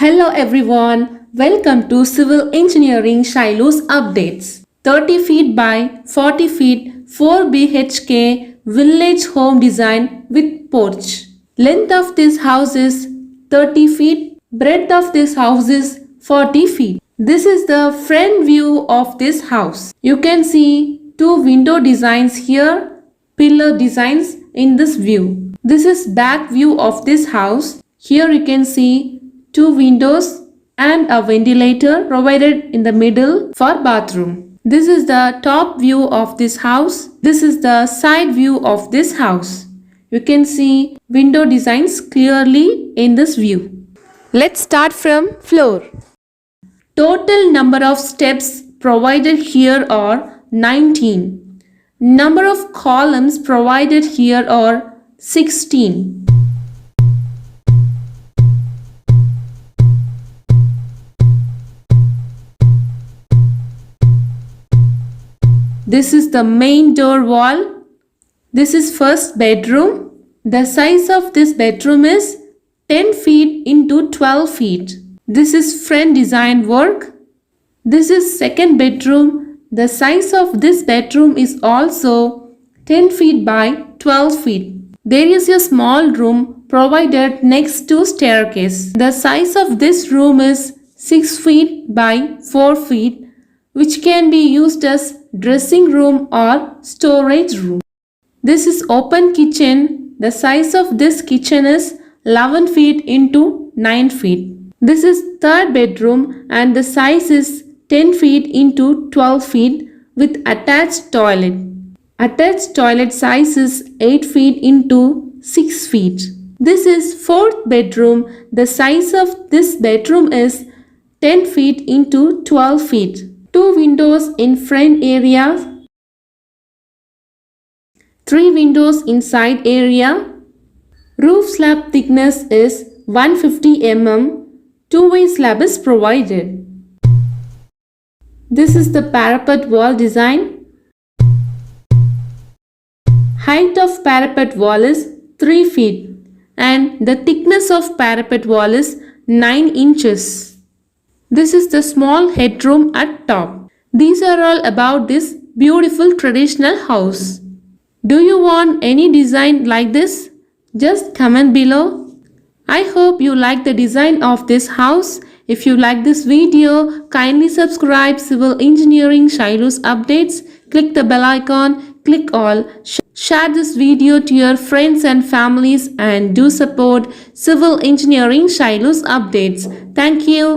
Hello everyone, welcome to Civil Engineering Shiloh's updates. 30 feet by 40 feet 4 BHK village home design with porch. Length of this house is 30 feet, breadth of this house is 40 feet. This is the front view of this house. You can see two window designs here, pillar designs in this view. This is back view of this house. Here you can see two windows and a ventilator provided in the middle for bathroom. This is the top view of this house. This is the side view of this house. You can see window designs clearly in this view. Let's start from floor. Total number of steps provided here are 19. Number of columns provided here are 16. This is the main door wall. This is first bedroom. The size of this bedroom is 10 feet into 12 feet. This is front design work. This is second bedroom. The size of this bedroom is also 10 feet by 12 feet. There is a small room provided next to staircase. The size of this room is 6 feet by 4 feet, which can be used as dressing room or storage room. This is open kitchen. The size of this kitchen is 11 feet into 9 feet. This is third bedroom and the size is 10 feet into 12 feet with attached toilet. Attached toilet size is 8 feet into 6 feet. This is fourth bedroom. The size of this bedroom is 10 feet into 12 feet. Two windows in front area, 3 windows inside area. Roof slab thickness is 150 mm. Two-way slab is provided. This is the parapet wall design. Height of parapet wall is 3 feet and the thickness of parapet wall is 9 inches. This is the small headroom at top. These are all about this beautiful traditional house. Do you want any design like this? Just comment below. I hope you like the design of this house. If you like this video, kindly subscribe Civil Engineering Shiloh's updates. Click the bell icon, click all. Share this video to your friends and families and do support Civil Engineering Shiloh's updates. Thank you.